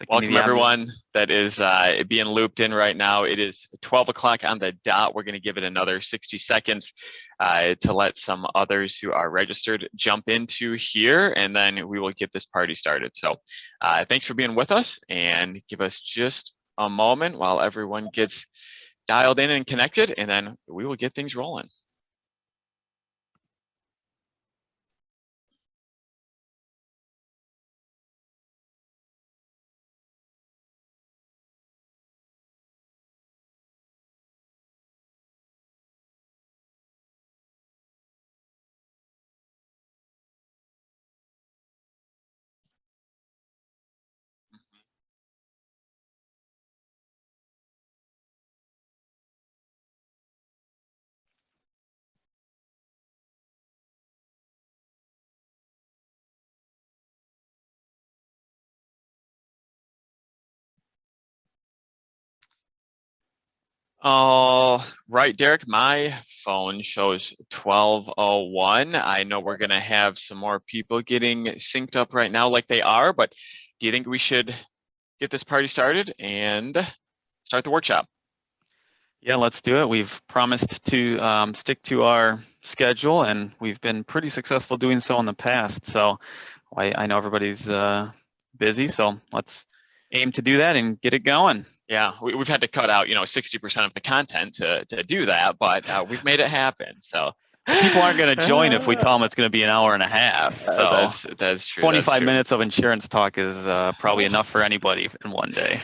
Welcome everyone that is being looped in right now. It is 12 o'clock on the dot. We're going to give it another 60 seconds to let some others who are registered jump into here, and then we will get this party started. So thanks for being with us, and give us just a moment while everyone gets dialed in and connected, and then we will get things rolling. All right, Derek, my phone shows 12:01. I know we're going to have some more people getting synced up right now like they are, but do you think we should get this party started and start the workshop? Yeah, let's do it. We've promised to stick to our schedule, and we've been pretty successful doing so in the past. So I know everybody's busy, so let's aim to do that and get it going. Yeah, we've had to cut out, 60% of the content to do that, but we've made it happen. So people aren't going to join if we tell them it's going to be an hour and a half. So that's true. 25 minutes of insurance talk is probably enough for anybody in one day.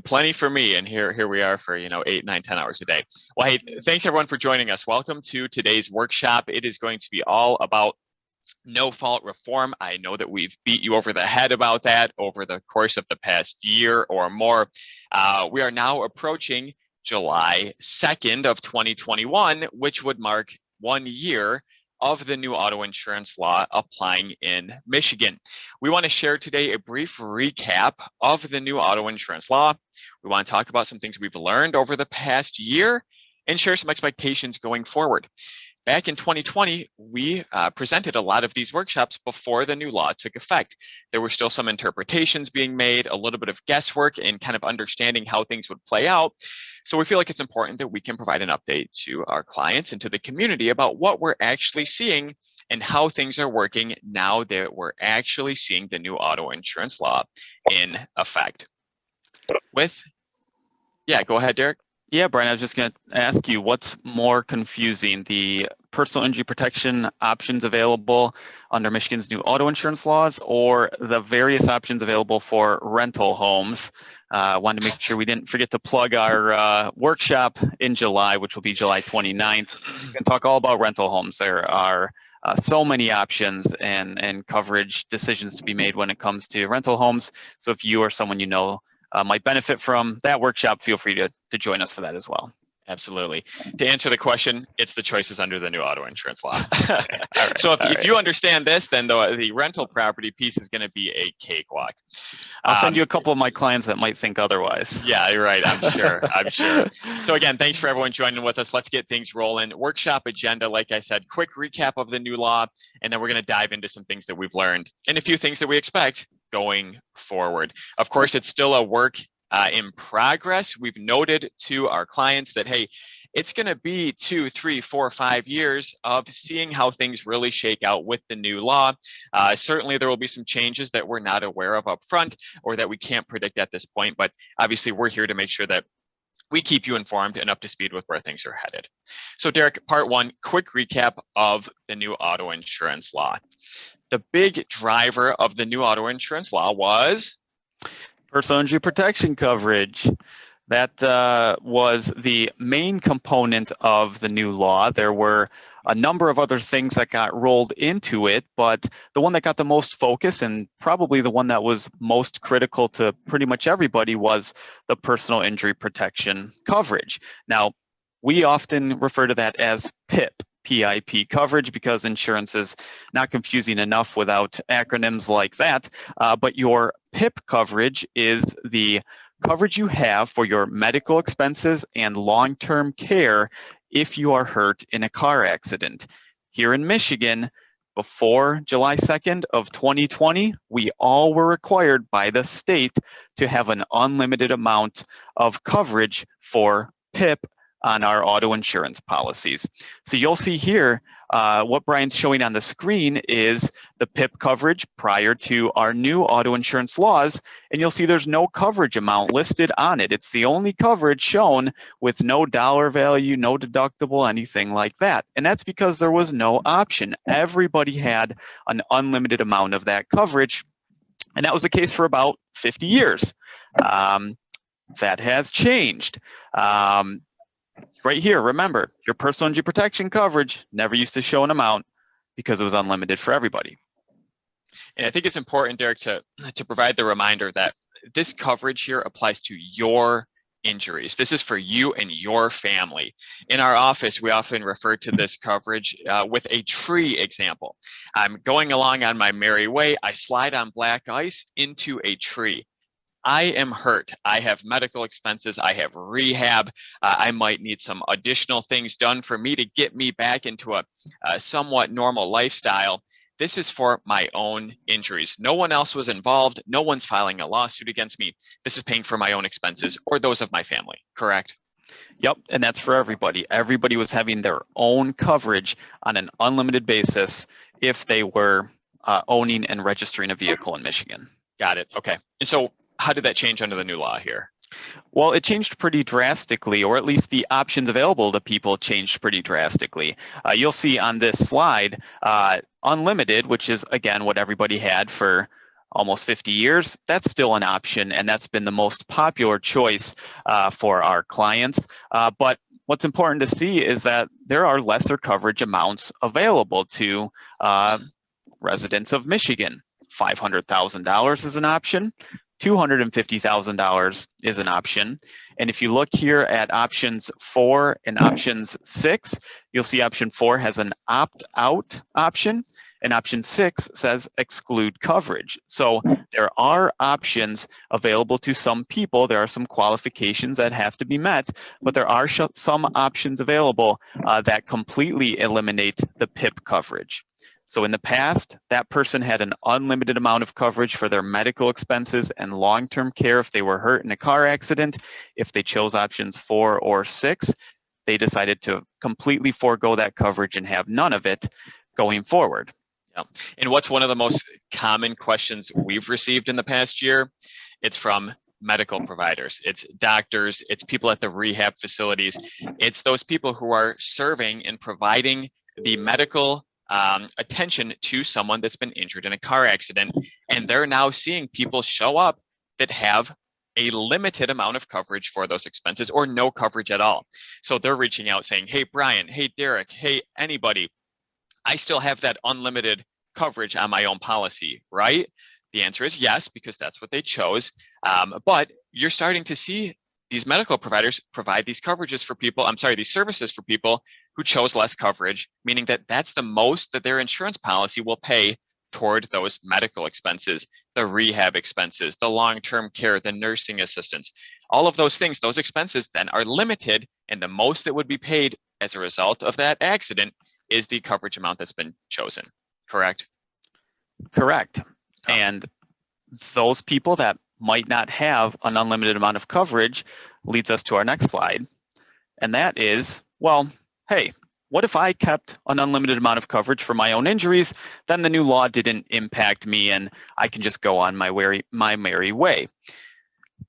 Plenty for me, and here we are for 8, 9, 10 hours a day. Well, hey, thanks everyone for joining us. Welcome to today's workshop. It is going to be all about no-fault reform. I know that we've beat you over the head about that over the course of the past year or more. We are now approaching July 2nd of 2021, which would mark 1 year of the new auto insurance law applying in Michigan. We want to share today a brief recap of the new auto insurance law. We want to talk about some things we've learned over the past year and share some expectations going forward. Back in 2020, we presented a lot of these workshops before the new law took effect. There were still some interpretations being made, a little bit of guesswork and kind of understanding how things would play out. So we feel like it's important that we can provide an update to our clients and to the community about what we're actually seeing and how things are working now that we're actually seeing the new auto insurance law in effect. Yeah, go ahead, Derek. Yeah, Brian, I was just going to ask you, what's more confusing, the personal injury protection options available under Michigan's new auto insurance laws, or the various options available for rental homes? Wanted to make sure we didn't forget to plug our workshop in July, which will be July 29th. We can talk all about rental homes. There are so many options and coverage decisions to be made when it comes to rental homes. So if you or someone you know might benefit from that workshop, feel free to join us for that as well. Absolutely. To answer the question, it's the choices under the new auto insurance law. So if you understand this, then the rental property piece is going to be a cakewalk. I'll send you a couple of my clients that might think otherwise. Yeah, you're right. I'm sure. I'm sure. So again, thanks for everyone joining with us. Let's get things rolling. Workshop agenda, like I said, quick recap of the new law, and then we're going to dive into some things that we've learned and a few things that we expect going forward. Of course, it's still a work in progress. We've noted to our clients that, hey, it's going to be 2, 3, 4, 5 years of seeing how things really shake out with the new law. Certainly, there will be some changes that we're not aware of up front or that we can't predict at this point, but obviously we're here to make sure that we keep you informed and up to speed with where things are headed. So Derek, part one, quick recap of the new auto insurance law. The big driver of the new auto insurance law was personal injury protection coverage. That was the main component of the new law. There were a number of other things that got rolled into it, but the one that got the most focus and probably the one that was most critical to pretty much everybody was the personal injury protection coverage. Now, we often refer to that as PIP. PIP coverage, because insurance is not confusing enough without acronyms like that. But your PIP coverage is the coverage you have for your medical expenses and long-term care if you are hurt in a car accident. Here in Michigan, before July 2nd of 2020, we all were required by the state to have an unlimited amount of coverage for PIP on our auto insurance policies. So you'll see here, what Brian's showing on the screen is the PIP coverage prior to our new auto insurance laws, and you'll see there's no coverage amount listed on it. It's the only coverage shown with no dollar value, no deductible, anything like that. And that's because there was no option. Everybody had an unlimited amount of that coverage, and that was the case for about 50 years. That has changed. Right here, remember, your personal injury protection coverage never used to show an amount because it was unlimited for everybody. And I think it's important, Derek, to provide the reminder that this coverage here applies to your injuries. This is for you and your family. In our office, we often refer to this coverage with a tree example. I'm going along on my merry way. I slide on black ice into a tree. I am hurt. I have medical expenses. I have rehab. I might need some additional things done for me to get me back into a somewhat normal lifestyle. This is for my own injuries. No one else was involved. No one's filing a lawsuit against me. This is paying for my own expenses or those of my family, correct? Yep, and that's for everybody. Everybody was having their own coverage on an unlimited basis if they were owning and registering a vehicle in Michigan. Got it. Okay. And so how did that change under the new law here? Well, it changed pretty drastically, or at least the options available to people changed pretty drastically. You'll see on this slide, unlimited, which is, again, what everybody had for almost 50 years, that's still an option, and that's been the most popular choice for our clients. But what's important to see is that there are lesser coverage amounts available to residents of Michigan. $500,000 is an option. $250,000 is an option. And if you look here at options 4 and options 6, you'll see option 4 has an opt-out option, and option 6 says exclude coverage. So there are options available to some people. There are some qualifications that have to be met, but there are some options available that completely eliminate the PIP coverage. So in the past, that person had an unlimited amount of coverage for their medical expenses and long-term care if they were hurt in a car accident. If they chose options 4 or 6, they decided to completely forego that coverage and have none of it going forward. Yeah. And what's one of the most common questions we've received in the past year? It's from medical providers. It's doctors. It's people at the rehab facilities. It's those people who are serving and providing the medical attention to someone that's been injured in a car accident, and they're now seeing people show up that have a limited amount of coverage for those expenses or no coverage at all. So they're reaching out saying, hey, Brian, hey, Derek, hey, anybody, I still have that unlimited coverage on my own policy, right? The answer is yes, because that's what they chose. But you're starting to see these medical providers provide these coverages for people, these services for people who chose less coverage, meaning that that's the most that their insurance policy will pay toward those medical expenses, the rehab expenses, the long-term care, the nursing assistance, all of those things, those expenses then are limited, and the most that would be paid as a result of that accident is the coverage amount that's been chosen, correct? Correct. And those people that might not have an unlimited amount of coverage leads us to our next slide. And that is, well, hey, what if I kept an unlimited amount of coverage for my own injuries? Then the new law didn't impact me and I can just go on my merry way.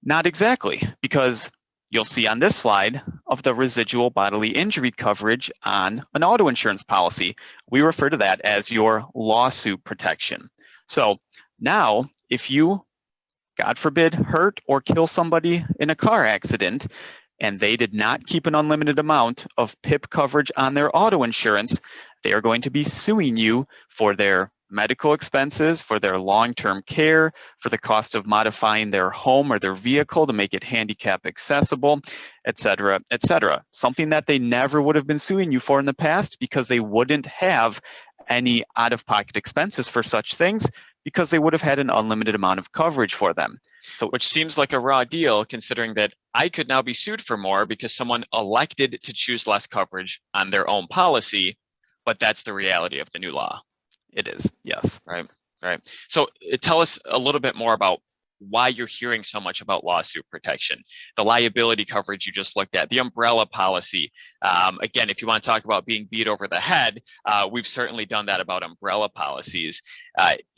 Not exactly, because you'll see on this slide of the residual bodily injury coverage on an auto insurance policy. We refer to that as your lawsuit protection. So now, if you, God forbid, hurt or kill somebody in a car accident, and they did not keep an unlimited amount of PIP coverage on their auto insurance, they are going to be suing you for their medical expenses, for their long-term care, for the cost of modifying their home or their vehicle to make it handicap accessible, et cetera, et cetera. Something that they never would have been suing you for in the past because they wouldn't have any out-of-pocket expenses for such things because they would have had an unlimited amount of coverage for them. So, which seems like a raw deal considering that I could now be sued for more because someone elected to choose less coverage on their own policy, but that's the reality of the new law. It is, yes. Right, right. So tell us a little bit more about why you're hearing so much about lawsuit protection, the liability coverage you just looked at, the umbrella policy. Again, if you want to talk about being beat over the head, we've certainly done that about umbrella policies.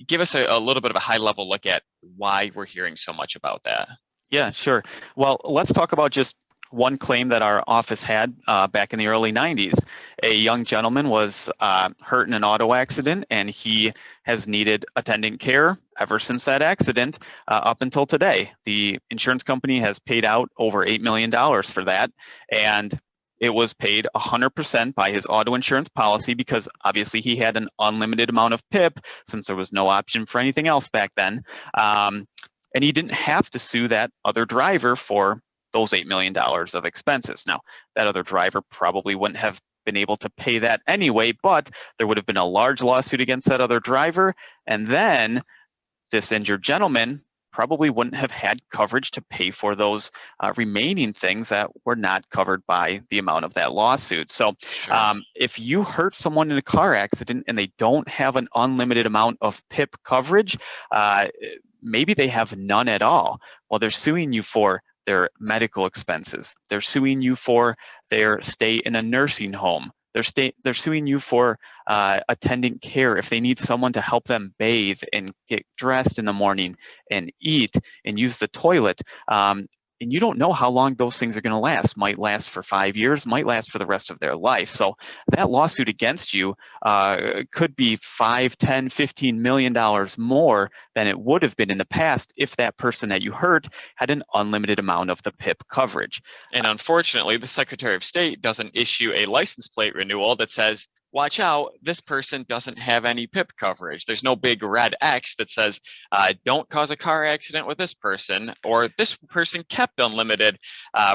Give us a little bit of a high level look at why we're hearing so much about that. Yeah, sure. Well, let's talk about just one claim that our office had back in the early 90s. A young gentleman was hurt in an auto accident, and he has needed attendant care ever since that accident up until today. The insurance company has paid out over $8 million for that, and it was paid 100% by his auto insurance policy because obviously he had an unlimited amount of PIP since there was no option for anything else back then. And he didn't have to sue that other driver for those $8 million of expenses. Now, that other driver probably wouldn't have been able to pay that anyway, but there would have been a large lawsuit against that other driver, and then this injured gentleman probably wouldn't have had coverage to pay for those remaining things that were not covered by the amount of that lawsuit. So if you hurt someone in a car accident and they don't have an unlimited amount of PIP coverage, maybe they have none at all. Well, they're suing you for their medical expenses. They're suing you for their stay in a nursing home. They're suing you for attendant care if they need someone to help them bathe and get dressed in the morning and eat and use the toilet. And you don't know how long those things are going to last. Might last for 5 years, might last for the rest of their life. So that lawsuit against you could be $5, $10, $15 million more than it would have been in the past if that person that you hurt had an unlimited amount of the PIP coverage. And unfortunately, the Secretary of State doesn't issue a license plate renewal that says, watch out, this person doesn't have any PIP coverage. There's no big red X that says, don't cause a car accident with this person, or this person kept unlimited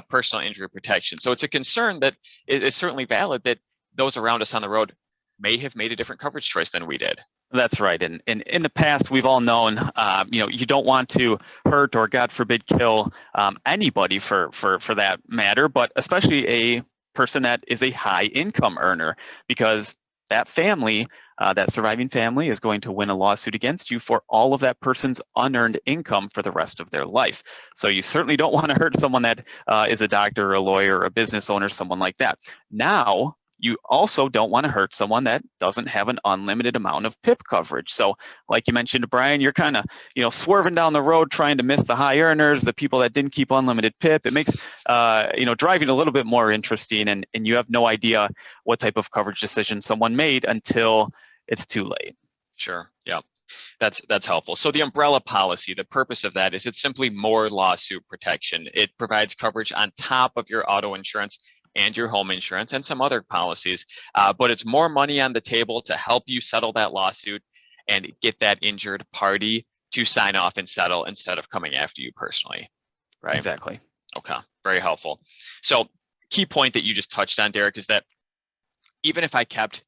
personal injury protection. So it's a concern that is certainly valid that those around us on the road may have made a different coverage choice than we did. That's right. And in the past, we've all known, you don't want to hurt or, God forbid, kill anybody for that matter, but especially a person that is a high income earner, because that family, that surviving family, is going to win a lawsuit against you for all of that person's unearned income for the rest of their life. So you certainly don't want to hurt someone that is a doctor or a lawyer or a business owner, someone like that. Now, you also don't want to hurt someone that doesn't have an unlimited amount of PIP coverage. So like you mentioned, Brian, you're kind of, swerving down the road trying to miss the high earners, the people that didn't keep unlimited PIP. It makes, driving a little bit more interesting, and you have no idea what type of coverage decision someone made until it's too late. Sure. Yeah. That's helpful. So the umbrella policy, the purpose of that is it's simply more lawsuit protection. It provides coverage on top of your auto insurance and your home insurance and some other policies, but it's more money on the table to help you settle that lawsuit and get that injured party to sign off and settle instead of coming after you personally, right? Exactly. Okay, very helpful. So key point that you just touched on, Derek, is that even if I kept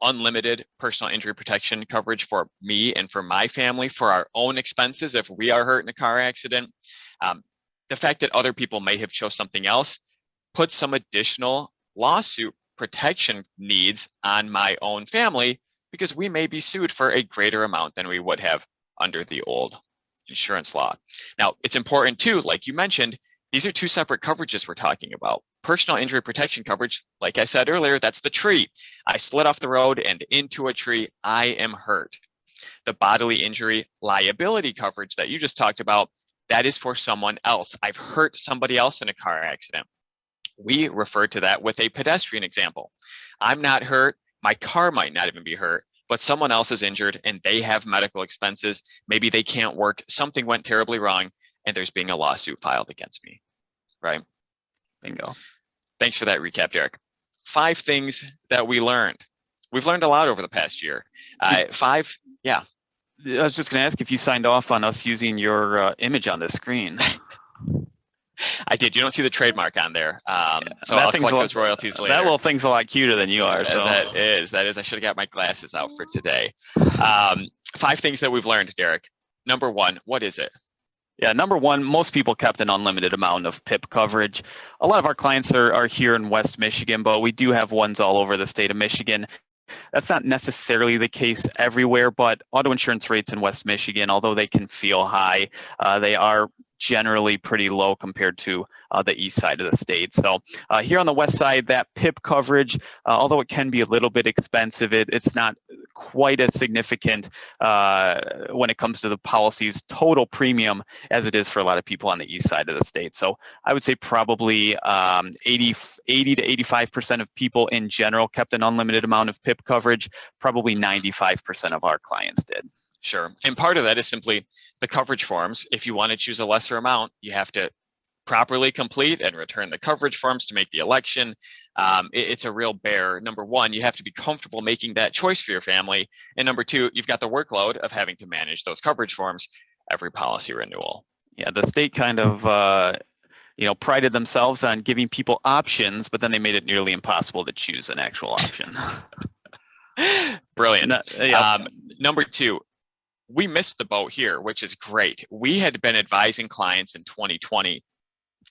unlimited personal injury protection coverage for me and for my family for our own expenses, if we are hurt in a car accident, the fact that other people may have chose something else put some additional lawsuit protection needs on my own family, because we may be sued for a greater amount than we would have under the old insurance law. Now, it's important too, like you mentioned, these are two separate coverages we're talking about. Personal injury protection coverage, like I said earlier, that's the tree. I slid off the road and into a tree, I am hurt. The bodily injury liability coverage that you just talked about, that is for someone else. I've hurt somebody else in a car accident. We refer to that with a pedestrian example. I'm not hurt, my car might not even be hurt, but someone else is injured and they have medical expenses. Maybe they can't work, something went terribly wrong, and there's being a lawsuit filed against me, right? Bingo. Thanks for that recap, Derek. 5 things that we learned. We've learned a lot over the past year. 5, yeah. I was just going to ask if you signed off on us using your image on the screen. I did. You don't see the trademark on there. So I'll collect those royalties later. That little thing's a lot cuter than you are. So that is. I should have got my glasses out for today. 5 things that we've learned, Derek. Number 1, what is it? Yeah, number 1, most people kept an unlimited amount of PIP coverage. A lot of our clients are here in West Michigan, but we do have ones all over the state of Michigan. That's not necessarily the case everywhere, but auto insurance rates in West Michigan, although they can feel high, they are generally pretty low compared to the east side of the state. So here on the west side, that PIP coverage, although it can be a little bit expensive, it's not quite as significant when it comes to the policy's total premium as it is for a lot of people on the east side of the state. So I would say probably 80 to 85% of people in general kept an unlimited amount of PIP coverage. Probably 95% of our clients did. Sure. And part of that is simply the coverage forms. If you want to choose a lesser amount, you have to properly complete and return the coverage forms to make the election. It's a real bear. Number one, you have to be comfortable making that choice for your family. And number two, you've got the workload of having to manage those coverage forms every policy renewal. Yeah, the state kind of prided themselves on giving people options, but then they made it nearly impossible to choose an actual option. Brilliant. Number two, we missed the boat here, which is great. We had been advising clients in 2020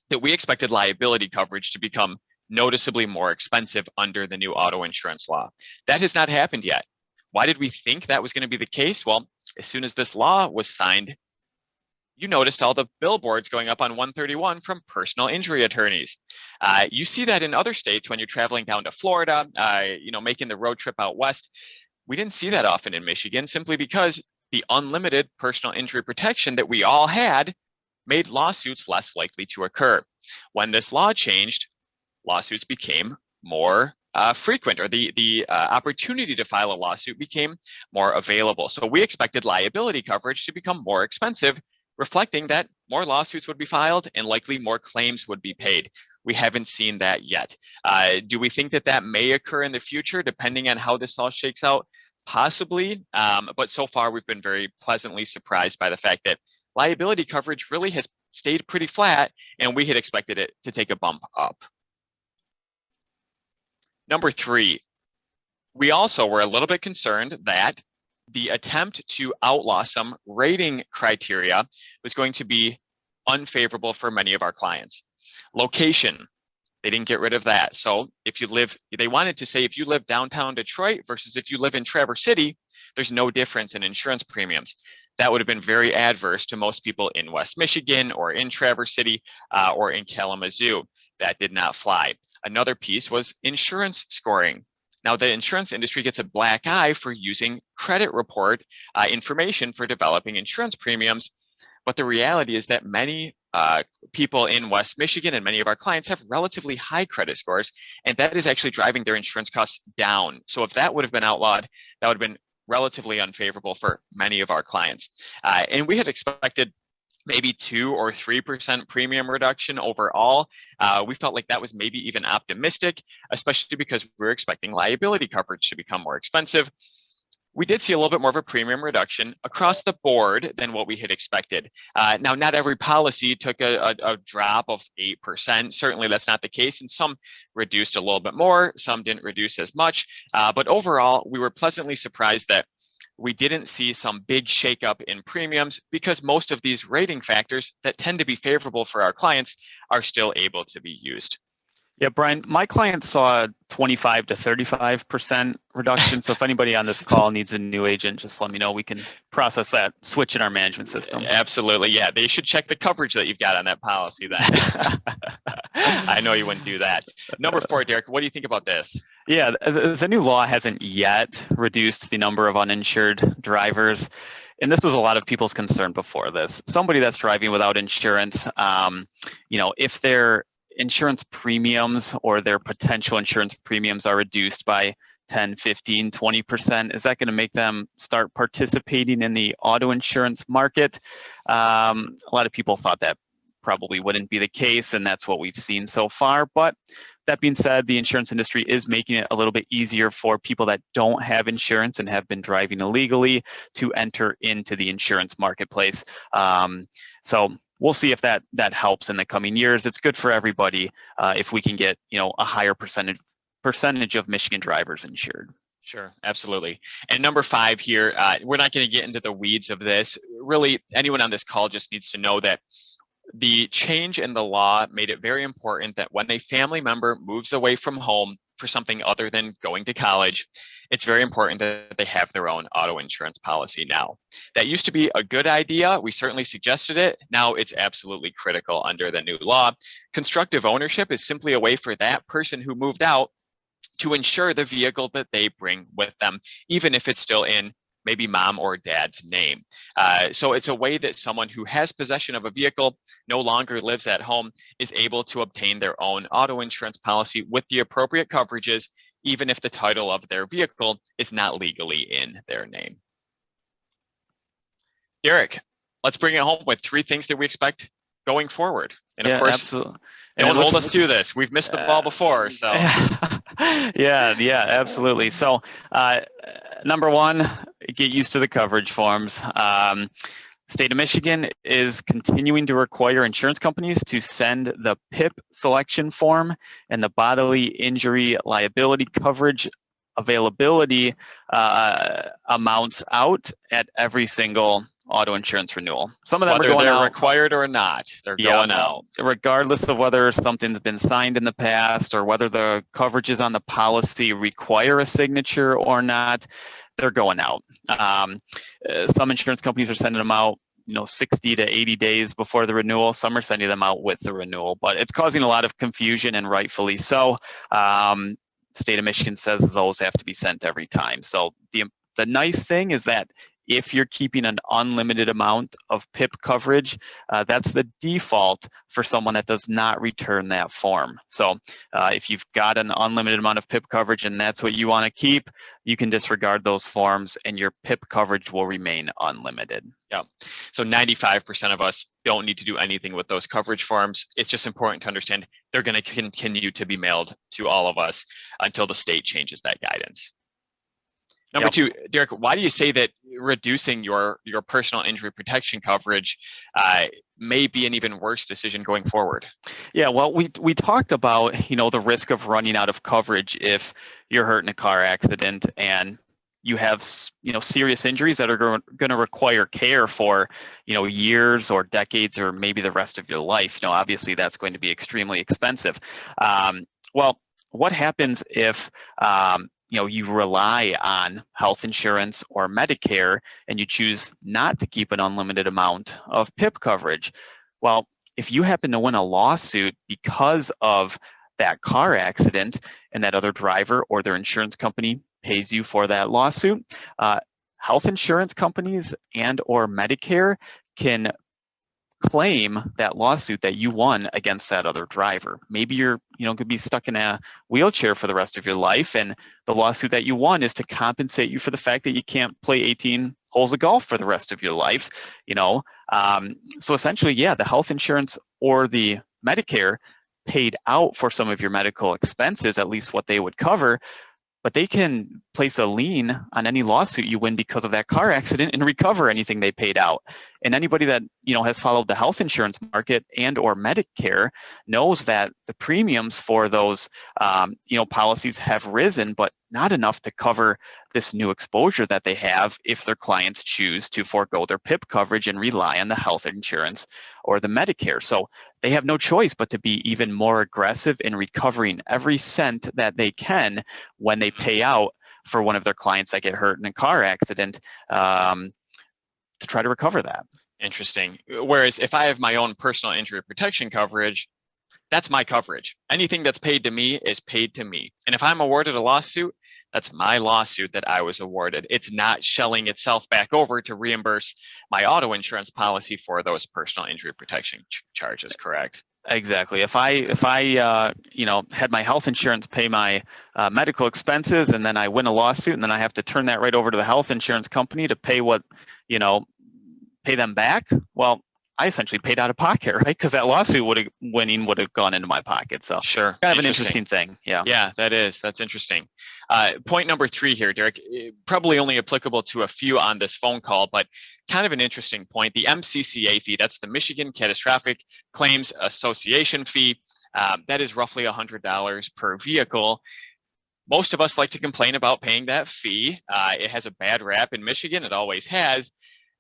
that we expected liability coverage to become noticeably more expensive under the new auto insurance law. That has not happened yet. Why did we think that was going to be the case? Well, as soon as this law was signed, you noticed all the billboards going up on 131 from personal injury attorneys. You see that in other states when you're traveling down to Florida, making the road trip out west. We didn't see that often in Michigan simply because the unlimited personal injury protection that we all had made lawsuits less likely to occur. When this law changed, lawsuits became more frequent, or the opportunity to file a lawsuit became more available. So we expected liability coverage to become more expensive, reflecting that more lawsuits would be filed and likely more claims would be paid. We haven't seen that yet. Do we think that that may occur in the future, depending on how this all shakes out? Possibly, but so far we've been very pleasantly surprised by the fact that liability coverage really has stayed pretty flat, and we had expected it to take a bump up. Number three, we also were a little bit concerned that the attempt to outlaw some rating criteria was going to be unfavorable for many of our clients. Location, they didn't get rid of that. So they wanted to say if you live downtown Detroit versus if you live in Traverse City, there's no difference in insurance premiums. That would have been very adverse to most people in West Michigan or in Traverse City or in Kalamazoo. That did not fly. Another piece was insurance scoring. Now, the insurance industry gets a black eye for using credit report information for developing insurance premiums. But the reality is that many people in West Michigan and many of our clients have relatively high credit scores, and that is actually driving their insurance costs down. So if that would have been outlawed, that would have been relatively unfavorable for many of our clients. And we had expected maybe 2 or 3% premium reduction overall. We felt like that was maybe even optimistic, especially because we were expecting liability coverage to become more expensive. We did see a little bit more of a premium reduction across the board than what we had expected. Now, not every policy took a drop of 8%. Certainly that's not the case. And some reduced a little bit more, some didn't reduce as much. But overall, we were pleasantly surprised that we didn't see some big shakeup in premiums because most of these rating factors that tend to be favorable for our clients are still able to be used. Yeah, Brian, my clients saw a 25 to 35% reduction. So if anybody on this call needs a new agent, just let me know. We can process that switch in our management system. Absolutely. Yeah, they should check the coverage that you've got on that policy then. I know you wouldn't do that. Number 4, Derek, what do you think about this? Yeah, the new law hasn't yet reduced the number of uninsured drivers. And this was a lot of people's concern before this. Somebody that's driving without insurance, if their insurance premiums or their potential insurance premiums are reduced by 10, 15, 20%, is that going to make them start participating in the auto insurance market? A lot of people thought that probably wouldn't be the case, and that's what we've seen so far. But that being said, the insurance industry is making it a little bit easier for people that don't have insurance and have been driving illegally to enter into the insurance marketplace. So we'll see if that helps in the coming years. It's good for everybody if we can get a higher percentage of Michigan drivers insured. Sure, absolutely. And number 5 here, we're not going to get into the weeds of this. Really, anyone on this call just needs to know that the change in the law made it very important that when a family member moves away from home for something other than going to college, it's very important that they have their own auto insurance policy now. That used to be a good idea. We certainly suggested it. Now it's absolutely critical under the new law. Constructive ownership is simply a way for that person who moved out to insure the vehicle that they bring with them, even if it's still in maybe mom or dad's name. So it's a way that someone who has possession of a vehicle, no longer lives at home, is able to obtain their own auto insurance policy with the appropriate coverages, even if the title of their vehicle is not legally in their name. Derek, let's bring it home with 3 things that we expect going forward. And of course, absolutely. Don't hold us to this. We've missed the ball before, so. Yeah, absolutely. So, number 1, get used to the coverage forms. State of Michigan is continuing to require insurance companies to send the PIP selection form and the Bodily Injury Liability Coverage availability amounts out at every single auto insurance renewal. Some of them whether are going they're out. required or not, they're going out. Regardless of whether something's been signed in the past or whether the coverages on the policy require a signature or not, they're going out. Some insurance companies are sending them out 60 to 80 days before the renewal. Some are sending them out with the renewal, but it's causing a lot of confusion, and rightfully so. State of Michigan says those have to be sent every time. So the nice thing is that if you're keeping an unlimited amount of PIP coverage, that's the default for someone that does not return that form. So if you've got an unlimited amount of PIP coverage and that's what you want to keep, you can disregard those forms and your PIP coverage will remain unlimited. Yeah. So 95% of us don't need to do anything with those coverage forms. It's just important to understand they're going to continue to be mailed to all of us until the state changes that guidance. Number 2, Derek, why do you say that reducing your personal injury protection coverage may be an even worse decision going forward? Yeah, well, we talked about, the risk of running out of coverage if you're hurt in a car accident and you have, serious injuries that are going to require care for, years or decades or maybe the rest of your life. Obviously that's going to be extremely expensive. Well, what happens if you rely on health insurance or Medicare and you choose not to keep an unlimited amount of PIP coverage? Well, if you happen to win a lawsuit because of that car accident and that other driver or their insurance company pays you for that lawsuit, health insurance companies and or Medicare can claim that lawsuit that you won against that other driver. Maybe you're, could be stuck in a wheelchair for the rest of your life, and the lawsuit that you won is to compensate you for the fact that you can't play 18 holes of golf for the rest of your life. So essentially, the health insurance or the Medicare paid out for some of your medical expenses, at least what they would cover, but they can place a lien on any lawsuit you win because of that car accident and recover anything they paid out. And anybody that has followed the health insurance market and or Medicare knows that the premiums for those policies have risen, but not enough to cover this new exposure that they have if their clients choose to forego their PIP coverage and rely on the health insurance or the Medicare. So they have no choice but to be even more aggressive in recovering every cent that they can when they pay out for one of their clients that get hurt in a car accident, to try to recover that. Interesting. Whereas if I have my own personal injury protection coverage, that's my coverage. Anything that's paid to me is paid to me. And if I'm awarded a lawsuit, that's my lawsuit that I was awarded. It's not shelling itself back over to reimburse my auto insurance policy for those personal injury protection charges, correct? Exactly. If I had my health insurance pay my medical expenses, and then I win a lawsuit, and then I have to turn that right over to the health insurance company to pay pay them back. Well, I essentially paid out of pocket, right? Because that lawsuit would have gone into my pocket. So sure, kind of an interesting thing. Yeah. Yeah, that's interesting. Point number 3 here, Derek, probably only applicable to a few on this phone call, but kind of an interesting point. The MCCA fee, that's the Michigan Catastrophic Claims Association fee. That is roughly $100 per vehicle. Most of us like to complain about paying that fee. It has a bad rap in Michigan. It always has.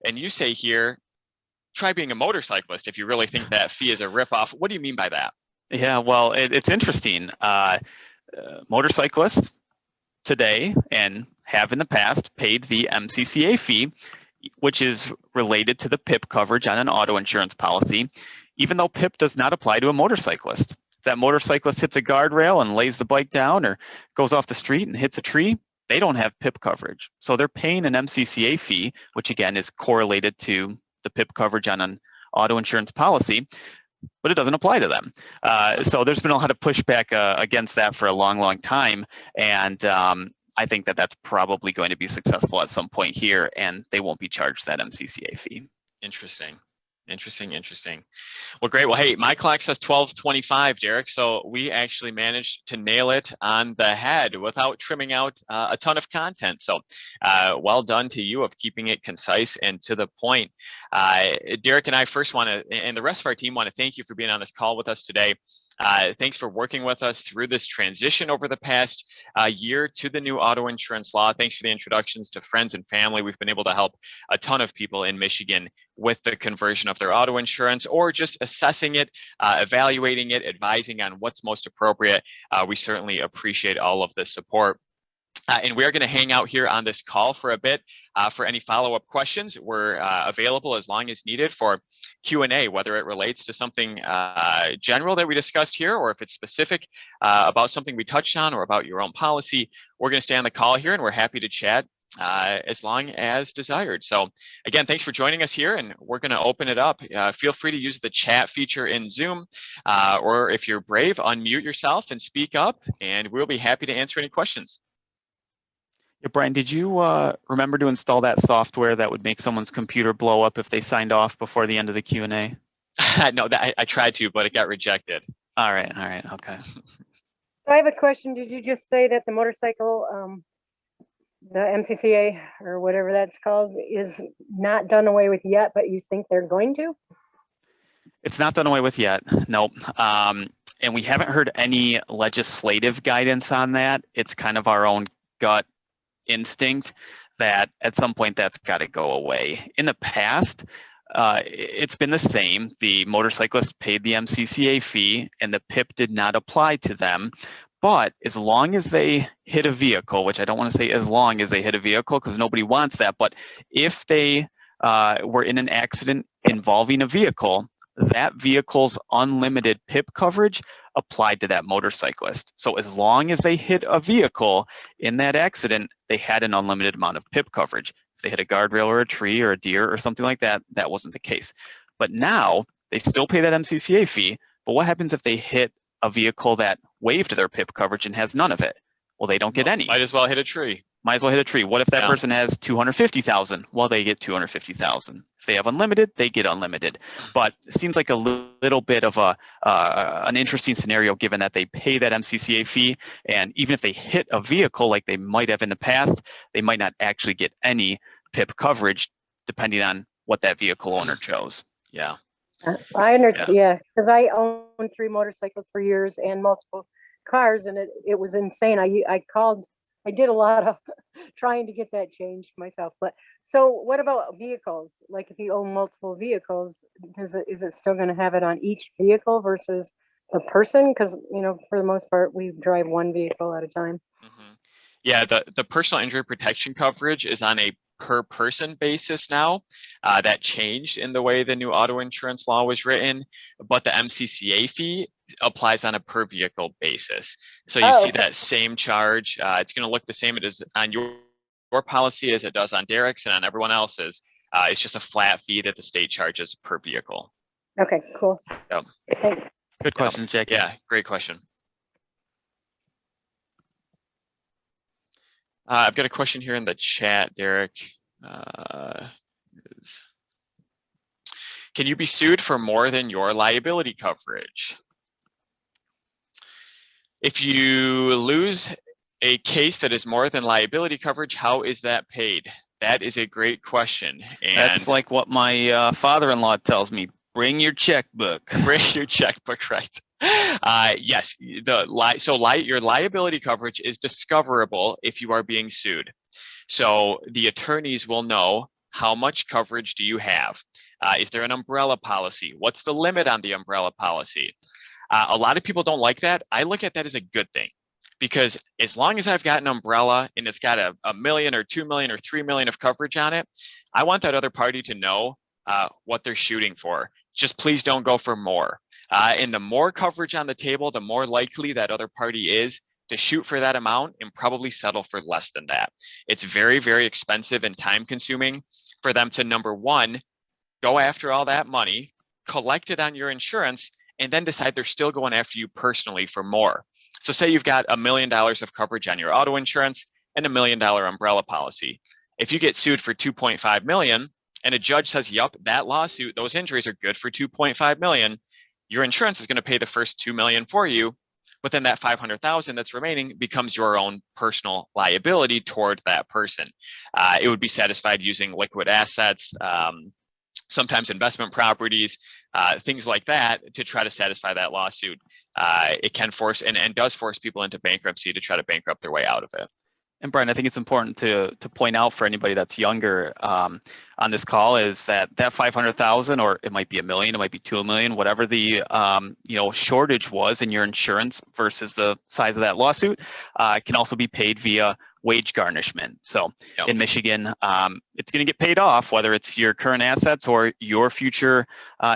And you say here, try being a motorcyclist if you really think that fee is a ripoff. What do you mean by that? Yeah, well, it's interesting. Motorcyclists, today and have in the past paid the MCCA fee, which is related to the PIP coverage on an auto insurance policy, even though PIP does not apply to a motorcyclist. If that motorcyclist hits a guardrail and lays the bike down or goes off the street and hits a tree, they don't have PIP coverage. So they're paying an MCCA fee, which again is correlated to the PIP coverage on an auto insurance policy, but it doesn't apply to them. So there's been a lot of pushback against that for a long, long time. And I think that that's probably going to be successful at some point here, and they won't be charged that MCCA fee. Interesting. Well, great. Well, hey, my clock says 12:25, Derek. So we actually managed to nail it on the head without trimming out a ton of content. So well done to you of keeping it concise and to the point. Derek and I first want to, and the rest of our team want to thank you for being on this call with us today. Thanks for working with us through this transition over the past year to the new auto insurance law. Thanks for the introductions to friends and family. We've been able to help a ton of people in Michigan with the conversion of their auto insurance, or just assessing it, evaluating it, advising on what's most appropriate. We certainly appreciate all of the support. And we are going to hang out here on this call for a bit for any follow-up questions. We're available as long as needed for Q&A, whether it relates to something general that we discussed here, or if it's specific about something we touched on or about your own policy. We're going to stay on the call here, and we're happy to chat as long as desired. So again, thanks for joining us here, and we're going to open it up. Feel free to use the chat feature in Zoom, or if you're brave, unmute yourself and speak up, and we'll be happy to answer any questions. Yeah, Brian, did you remember to install that software that would make someone's computer blow up if they signed off before the end of the Q&A? No, I tried to, but it got rejected. All right, okay. I have a question. Did you just say that the motorcycle, the MCCA or whatever that's called, is not done away with yet, but you think they're going to? It's not done away with yet, nope. And we haven't heard any legislative guidance on that. It's kind of our own gut instinct that at some point that's got to go away. In the past, it's been the same. The motorcyclist paid the MCCA fee and the PIP did not apply to them. But as long as they hit a vehicle, which I don't want to say as long as they hit a vehicle because nobody wants that, but if they were in an accident involving a vehicle, that vehicle's unlimited PIP coverage applied to that motorcyclist. So as long as they hit a vehicle in that accident, they had an unlimited amount of PIP coverage. If they hit a guardrail or a tree or a deer or something like that, that wasn't the case. But now they still pay that MCCA fee, but what happens if they hit a vehicle that waived their PIP coverage and has none of it? Well, they don't get any. Might as well hit a tree. Might as well hit a tree. What if that person has 250,000? Well, they get 250,000. If they have unlimited, they get unlimited. But it seems like a little bit of an interesting scenario given that they pay that MCCA fee, and even if they hit a vehicle like they might have in the past, they might not actually get any PIP coverage depending on what that vehicle owner chose. Yeah. I understand, yeah, because I owned 3 motorcycles for years and multiple cars, and it was insane. I did a lot of trying to get that changed myself. But so what about vehicles? Like if you own multiple vehicles, is it still going to have it on each vehicle versus the person? Because, you know, for the most part, we drive one vehicle at a time. Mm-hmm. Yeah, the personal injury protection coverage is on a per person basis now. That changed in the way the new auto insurance law was written, but the MCCA fee applies on a per vehicle basis. So you see that same charge. It's going to look the same it is on your policy as it does on Derek's and on everyone else's. It's just a flat fee that the state charges per vehicle. Okay, cool. Yep. Thanks. Good question, Jackie. Yeah, great question. I've got a question here in the chat, Derek. Can you be sued for more than your liability coverage? If you lose a case that is more than liability coverage, how is that paid? That is a great question. And that's like what my father-in-law tells me. Bring your checkbook. Bring your checkbook, right? Yes, your liability coverage is discoverable if you are being sued. So the attorneys will know how much coverage do you have? Is there an umbrella policy? What's the limit on the umbrella policy? A lot of people don't like that. I look at that as a good thing. because as long as I've got an umbrella and it's got a million or 2 million or 3 million of coverage on it, I want that other party to know what they're shooting for. Just please don't go for more. And the more coverage on the table, the more likely that other party is to shoot for that amount and probably settle for less than that. It's very, very expensive and time consuming for them to, number one, go after all that money, collect it on your insurance, and then decide they're still going after you personally for more. So say you've got $1 million of coverage on your auto insurance and $1 million umbrella policy. If you get sued for 2.5 million and a judge says, yup, that lawsuit, those injuries are good for 2.5 million, your insurance is going to pay the first 2 million for you, but then that 500,000 that's remaining becomes your own personal liability toward that person. It would be satisfied using liquid assets, sometimes investment properties, things like that to try to satisfy that lawsuit. It can force and does force people into bankruptcy to try to bankrupt their way out of it. And Brian, I think it's important to point out for anybody that's younger on this call is that 500,000, or it might be $1 million, it might be $2 million, whatever the shortage was in your insurance versus the size of that lawsuit, can also be paid via wage garnishment. So in Michigan, it's going to get paid off whether it's your current assets or your future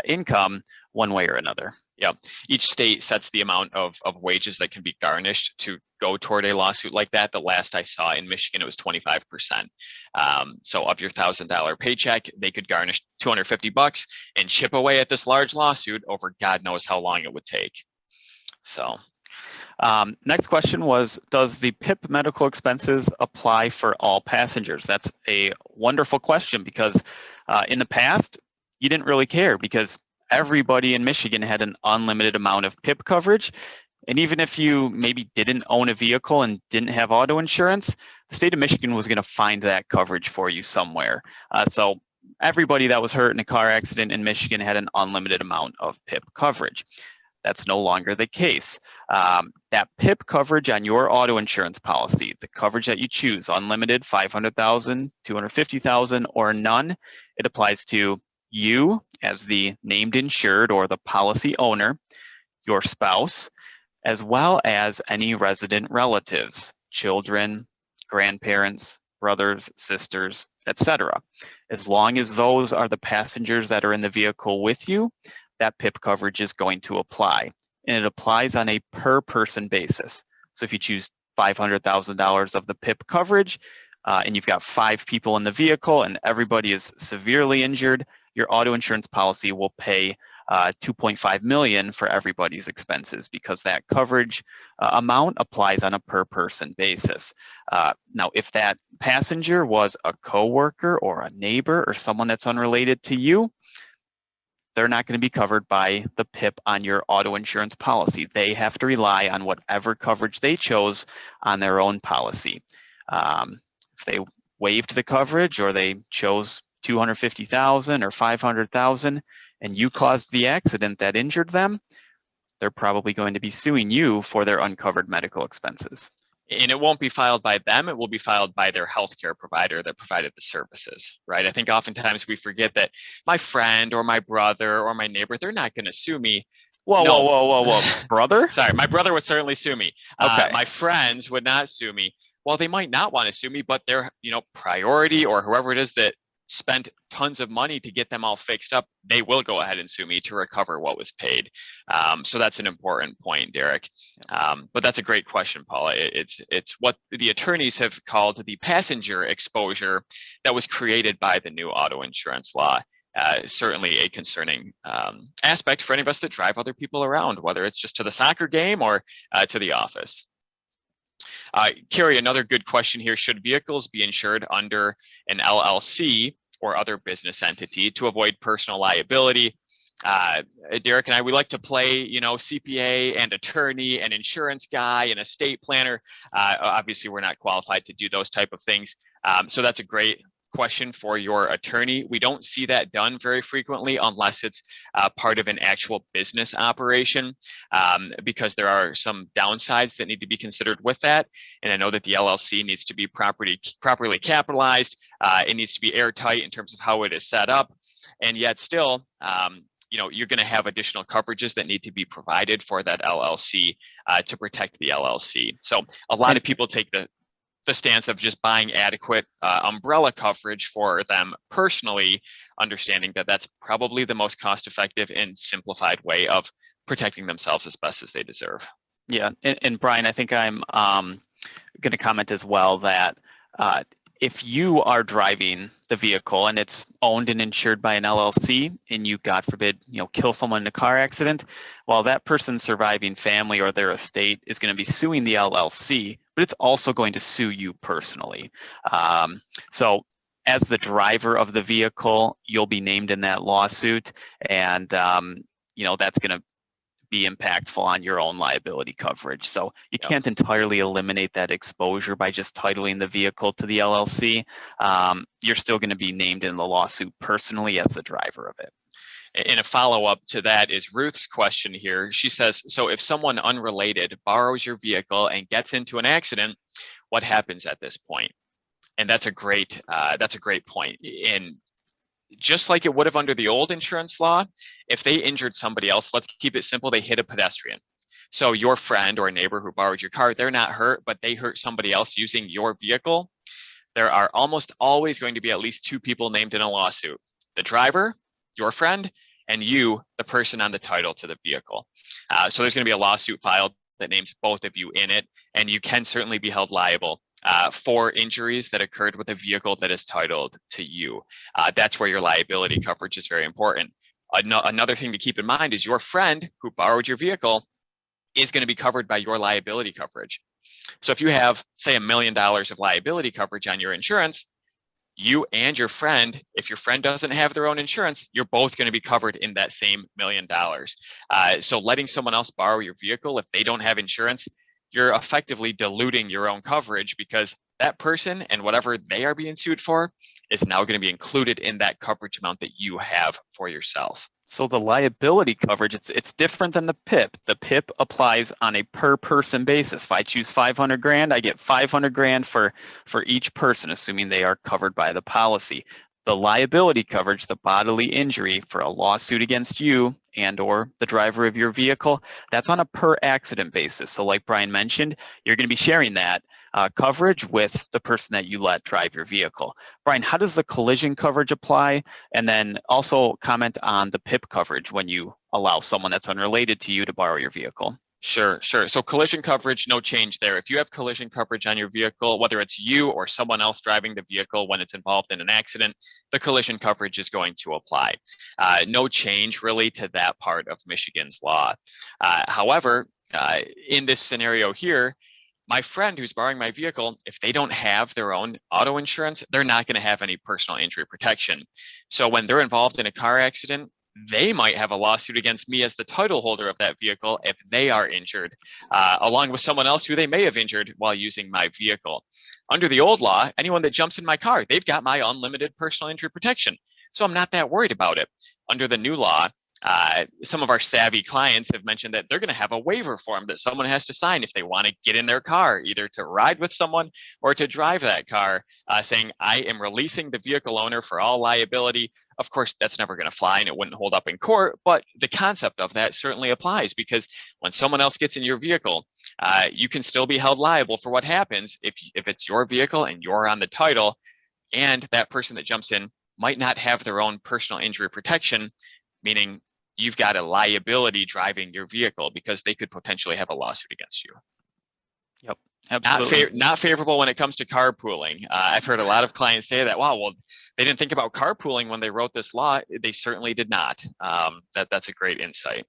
income, one way or another. Yeah, each state sets the amount of wages that can be garnished to go toward a lawsuit like that. The last I saw in Michigan, it was 25%. So of your $1,000 paycheck, they could garnish $250 and chip away at this large lawsuit over God knows how long it would take. So next question was, does the PIP medical expenses apply for all passengers? That's a wonderful question because in the past, you didn't really care because everybody in Michigan had an unlimited amount of PIP coverage. And even if you maybe didn't own a vehicle and didn't have auto insurance, the state of Michigan was going to find that coverage for you somewhere. So everybody that was hurt in a car accident in Michigan had an unlimited amount of PIP coverage. That's no longer the case. That PIP coverage on your auto insurance policy, the coverage that you choose, unlimited, 500,000, 250,000, or none, it applies to you as the named insured or the policy owner, your spouse, as well as any resident relatives, children, grandparents, brothers, sisters, etc. As long as those are the passengers that are in the vehicle with you, that PIP coverage is going to apply. And it applies on a per person basis. So if you choose $500,000 of the PIP coverage and you've got 5 people in the vehicle and everybody is severely injured, your auto insurance policy will pay $2.5 million for everybody's expenses because that coverage amount applies on a per person basis. Now, if that passenger was a coworker or a neighbor or someone that's unrelated to you, they're not going to be covered by the PIP on your auto insurance policy. They have to rely on whatever coverage they chose on their own policy. If they waived the coverage or they chose 250,000 or 500,000 and you caused the accident that injured them, they're probably going to be suing you for their uncovered medical expenses. And it won't be filed by them, it will be filed by their healthcare provider that provided the services, right? I think oftentimes we forget that my friend or my brother or my neighbor, they're not going to sue me. Whoa, brother? Sorry, my brother would certainly sue me. Okay. My friends would not sue me. Well, they might not want to sue me, but their priority or whoever it is that spent tons of money to get them all fixed up, they will go ahead and sue me to recover what was paid. So that's an important point, Derek. But that's a great question, Paula. It's what the attorneys have called the passenger exposure that was created by the new auto insurance law. Certainly a concerning aspect for any of us that drive other people around, whether it's just to the soccer game or to the office. Carrie, another good question here. Should vehicles be insured under an LLC or other business entity to avoid personal liability? Derek and I, we like to play, CPA and attorney and insurance guy and estate planner. Obviously, we're not qualified to do those type of things. So that's a great question for your attorney. We don't see that done very frequently unless it's part of an actual business operation, because there are some downsides that need to be considered with that. And I know that the LLC needs to be properly capitalized. It needs to be airtight in terms of how it is set up. And yet still, you're going to have additional coverages that need to be provided for that LLC to protect the LLC. So a lot of people take the stance of just buying adequate umbrella coverage for them personally, understanding that that's probably the most cost-effective and simplified way of protecting themselves as best as they deserve. Yeah, and Brian, I think I'm going to comment as well that if you are driving the vehicle and it's owned and insured by an LLC, and you, God forbid, kill someone in a car accident, well, that person's surviving family or their estate is going to be suing the LLC, but it's also going to sue you personally. So as the driver of the vehicle, you'll be named in that lawsuit, and that's going to be impactful on your own liability coverage. So you can't entirely eliminate that exposure by just titling the vehicle to the LLC. You're still going to be named in the lawsuit personally as the driver of it. And a follow-up to that is Ruth's question here. She says, so if someone unrelated borrows your vehicle and gets into an accident, what happens at this point? And that's a great point. And just like it would have under the old insurance law, if they injured somebody else, let's keep it simple, they hit a pedestrian. So your friend or neighbor who borrowed your car, they're not hurt, but they hurt somebody else using your vehicle. There are almost always going to be at least two people named in a lawsuit: the driver, your friend, and you, the person on the title to the vehicle. So there's going to be a lawsuit filed that names both of you in it, and you can certainly be held liable for injuries that occurred with a vehicle that is titled to you. That's where your liability coverage is very important. Another thing to keep in mind is your friend who borrowed your vehicle is going to be covered by your liability coverage. So if you have, say, $1 million of liability coverage on your insurance, you and your friend, if your friend doesn't have their own insurance, you're both going to be covered in that same $1 million. So letting someone else borrow your vehicle, if they don't have insurance, you're effectively diluting your own coverage, because that person and whatever they are being sued for is now going to be included in that coverage amount that you have for yourself. So the liability coverage, it's different than the PIP. The PIP applies on a per person basis. If I choose 500 grand, I get 500 grand for each person, assuming they are covered by the policy. The liability coverage, the bodily injury for a lawsuit against you and or the driver of your vehicle, that's on a per accident basis. So like Brian mentioned, you're going to be sharing that coverage with the person that you let drive your vehicle. Brian, how does the collision coverage apply? And then also comment on the PIP coverage when you allow someone that's unrelated to you to borrow your vehicle. Sure. So collision coverage, no change there. If you have collision coverage on your vehicle, whether it's you or someone else driving the vehicle when it's involved in an accident, the collision coverage is going to apply. No change really to that part of Michigan's law. However, in this scenario here, my friend who's borrowing my vehicle, if they don't have their own auto insurance, they're not going to have any personal injury protection. So when they're involved in a car accident, they might have a lawsuit against me as the title holder of that vehicle if they are injured, along with someone else who they may have injured while using my vehicle. Under the old law, anyone that jumps in my car, they've got my unlimited personal injury protection. So I'm not that worried about it. Under the new law, some of our savvy clients have mentioned that they're going to have a waiver form that someone has to sign if they want to get in their car, either to ride with someone or to drive that car, saying, I am releasing the vehicle owner for all liability. Of course, that's never going to fly and it wouldn't hold up in court, but the concept of that certainly applies, because when someone else gets in your vehicle, you can still be held liable for what happens if it's your vehicle and you're on the title, and that person that jumps in might not have their own personal injury protection, meaning you've got a liability driving your vehicle because they could potentially have a lawsuit against you. Yep, absolutely. Not favorable when it comes to carpooling. I've heard a lot of clients say that, wow, well, they didn't think about carpooling when they wrote this law. They certainly did not. That's a great insight.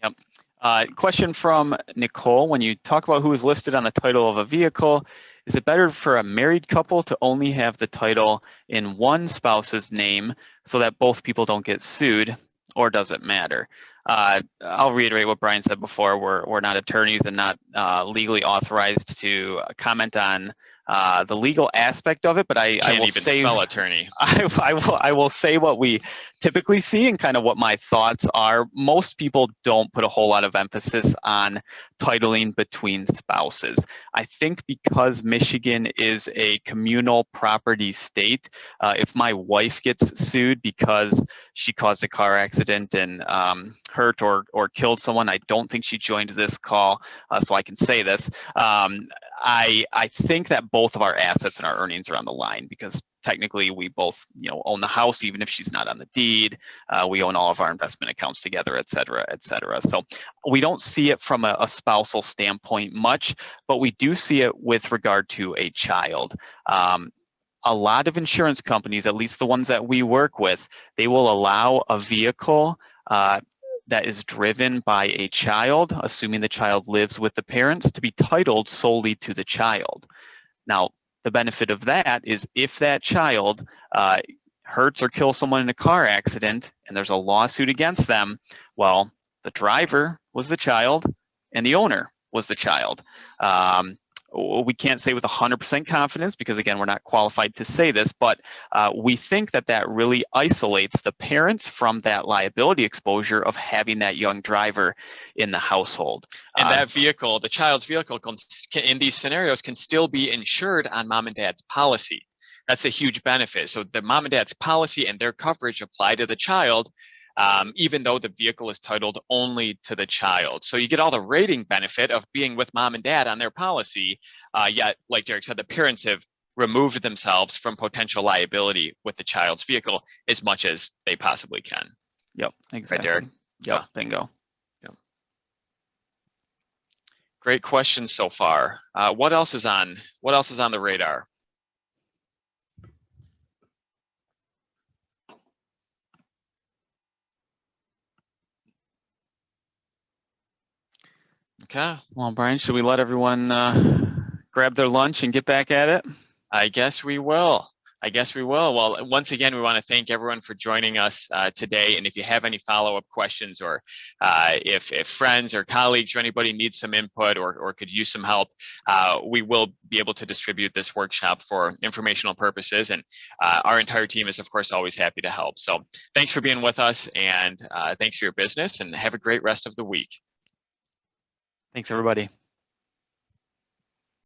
Yep. Question from Nicole: when you talk about who is listed on the title of a vehicle, is it better for a married couple to only have the title in one spouse's name so that both people don't get sued, or does it matter? I'll reiterate what Brian said before. We're not attorneys and not legally authorized to comment on the legal aspect of it, but I Can't will even say spell attorney. I will say what we typically see and kind of what my thoughts are. Most people don't put a whole lot of emphasis on titling between spouses. I think because Michigan is a communal property state, if my wife gets sued because she caused a car accident and hurt or killed someone, I don't think she joined this call, so I can say this. I think that both of our assets and our earnings are on the line because technically we both, own the house, even if she's not on the deed. We own all of our investment accounts together, et cetera, et cetera. So we don't see it from a spousal standpoint much, but we do see it with regard to a child. A lot of insurance companies, at least the ones that we work with, they will allow a vehicle that is driven by a child, assuming the child lives with the parents, to be titled solely to the child. Now, the benefit of that is if that child hurts or kills someone in a car accident and there's a lawsuit against them, well, the driver was the child and the owner was the child. We can't say with 100% confidence because, again, we're not qualified to say this, but we think that really isolates the parents from that liability exposure of having that young driver in the household. And that vehicle, the child's vehicle, in these scenarios can still be insured on mom and dad's policy. That's a huge benefit. So the mom and dad's policy and their coverage apply to the child, even though the vehicle is titled only to the child. So you get all the rating benefit of being with mom and dad on their policy, yet, like Derek said, the parents have removed themselves from potential liability with the child's vehicle as much as they possibly can. Yep, exactly. Right, Derek? Yep, bingo. Yep. Great questions so far. What else is on the radar? Okay. Well, Brian, should we let everyone grab their lunch and get back at it? I guess we will. Well, once again, we want to thank everyone for joining us today. And if you have any follow-up questions, or if friends or colleagues or anybody needs some input or could use some help, we will be able to distribute this workshop for informational purposes. And our entire team is, of course, always happy to help. So thanks for being with us, and thanks for your business, and have a great rest of the week. Thanks, everybody.